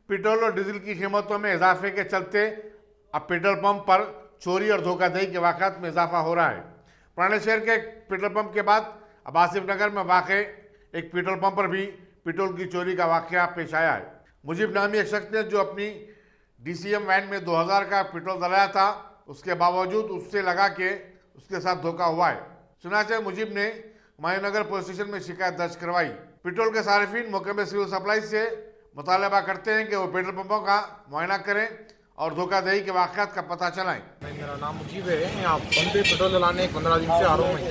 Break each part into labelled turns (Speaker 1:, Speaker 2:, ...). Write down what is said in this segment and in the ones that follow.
Speaker 1: Petrol और diesel की कीमतों में इजाफे के चलते अब पेट्रोल पंप पर चोरी और धोखाधड़ी के वाक़यात में इजाफा हो रहा है। पुराने शहर के पेट्रोल पंप के बाद अब आसिफ नगर में वाक़े एक पेट्रोल पंप पर भी पेट्रोल की चोरी का वाक़या पेश आया है। मुजीब नामी एक शख्स ने जो अपनी DCM वैन में 2000 का पेट्रोल डलाया था, उसके बावजूद उससे लगा के उसके साथ धोखा हुआ है। सुनाचे मुजीब ने मायूनगर पुलिस स्टेशन में शिकायत दर्ज करवाई। पेट्रोल के सार्फिन मौके में सिविल सप्लाई से मुतालबा करते हैं कि वो पेट्रोल पंपों का मुआयना करें और धोखाधड़ी के वाक़यात का पता चलाएं।
Speaker 2: मेरा नाम मुजीब है। यहाँ पंप पे पेट्रोल डलाने 15 दिन से आ रहा हूँ मैं।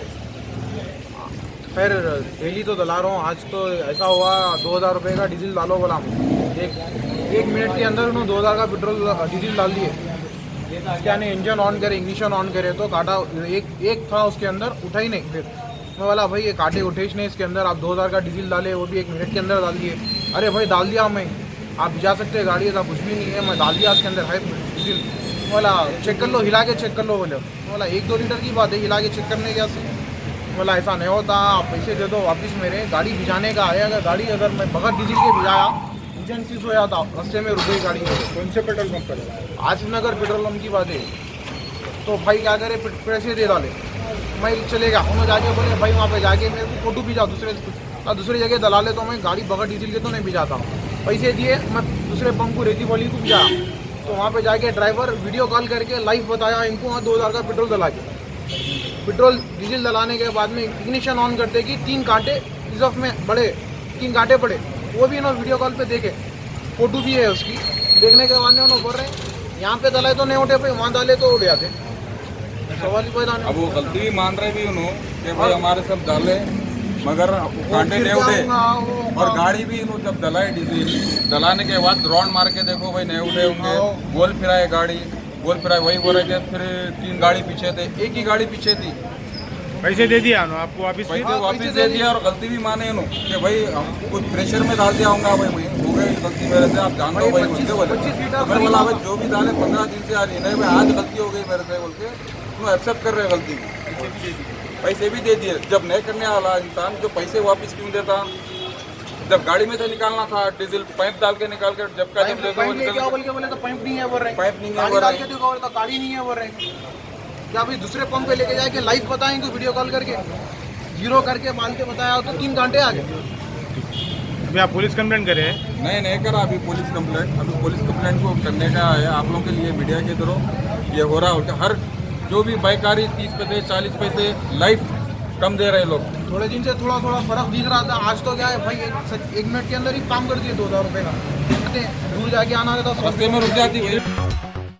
Speaker 2: खैर डेली तो डला रहा हूँ। आज तो ऐसा हुआ 2000 रुपये का डीजल डालो बोला। एक मिनट के अंदर उन्होंने 2000 का पेट्रोल डीजल डाल दिए। क्या नहीं, इंजन ऑन करे, इग्निशन ऑन करे तो काटा एक था उसके अंदर, उठा ही नहीं। फिर मैं बोला भाई ये काटे उठे ही नहीं इसके अंदर, आप 2000 का डीजल डाले, वो भी 1 मिनट के अंदर डाल दिए। अरे भाई डाल दिया मैं, आप भिजा सकते हैं गाड़ी, ऐसा कुछ भी नहीं है, मैं डाल दिया इसके अंदर है डीजल। बोला चेक कर लो, हिला के चेक कर लो। बोला 1-2 लीटर की बात है, हिला के चेक करने क्या से। बोला ऐसा नहीं होता, आप पैसे दे दो वापस मेरे, गाड़ी भिजाने का है। अगर गाड़ी अगर मैं बगैर डीजल के भिजाया, इंजन सीज हो जाता, रास्ते में रुक गई गाड़ी।
Speaker 3: कौन से पेट्रोल पंप पर?
Speaker 2: आसिफ नगर पेट्रोल पंप की बात है। तो भाई क्या करे, पैसे दे डाले। मैं चलेगा उन्होंने जाके बोले भाई वहाँ पे जाके मेरे को फोटो भिजा दूसरी जगह दलाले, तो मैं गाड़ी बगैर डीजल के तो नहीं भिजाता हूँ। पैसे दिए, मैं दूसरे पंप को रेती वाली को भिजाया। तो वहाँ पे जाके ड्राइवर वीडियो कॉल करके लाइव बताया इनको, वहाँ 2000 का पेट्रोल डला के। पेट्रोल डीजल डलाने के बाद में इग्निशन ऑन करते कि 3 कांटे रिजर्व में बड़े, 3 कांटे पड़े। वो भी इन्होंने वीडियो कॉल पे देखे, फोटो भी है उसकी। देखने के बाद में उन्होंने बोल रहे हैं यहाँ पे डलाए तो नहीं उठे, भाई वहाँ डाले तो उड़ जाते। सवाल ही पैदा नहीं।
Speaker 3: अब वो गलती भी मान रहे भी उन्होंने कि भाई हमारे सब डाले मगर कांटे नहीं उठे, और गाड़ी भी इन्होंने जब डलाई डीजल डलाने के बाद राउंड मार के देखो भाई नहीं उठे होंगे, गोल फिराए गाड़ी, गोल फिराए। वही बोल रहे थे फिर 3 गाड़ी पीछे थे, एक ही गाड़ी पीछे थी।
Speaker 4: पैसे दे दिया आपको वापस?
Speaker 3: पैसे वापस दे दिया और गलती भी माने उन्होंने कि भाई कुछ प्रेशर में डाल दिया होगा भाई, मैं हो गई गलती मेरे से, आप जानते हो भाई। मैं बोला भाई जो भी डाले 15 दिन से आ रही नहीं भाई, आज गलती हो गई मेरे से बोल के उन्होंने एक्सेप्ट कर रहे गलती। पैसे भी दे दिए। जब नहीं करने वाला इंसान जो पैसे वापस क्यों देता? जब गाड़ी में से निकालना था डीजल, पाइप डाल के निकाल कर जब का जब
Speaker 2: पाइप नहीं है बोल रहे,
Speaker 3: पाइप नहीं है,
Speaker 2: गाड़ी नहीं है बोल रहे। क्या भाई दूसरे पंप पे लेके जाके लाइव बताएंगे वीडियो कॉल करके, जीरो करके मान के बताया तो 3 घंटे आ गए।
Speaker 4: अभी आप पुलिस कंप्लेंट करे?
Speaker 3: नहीं करा अभी पुलिस कंप्लेंट। अभी पुलिस कंप्लेंट को करने का है आप लोगों के लिए, मीडिया के थ्रू ये हो रहा है। हर जो भी बाइकारी 30 पैसे 40 पैसे लाइफ कम दे रहे लोग।
Speaker 2: थोड़े दिन से थोड़ा फर्क दिख रहा था। आज तो क्या है भाई, 1 मिनट के अंदर ही काम कर दिए 2000 रुपये का। दूर जाके आना रहता,
Speaker 3: रास्ते में रुक जाती है।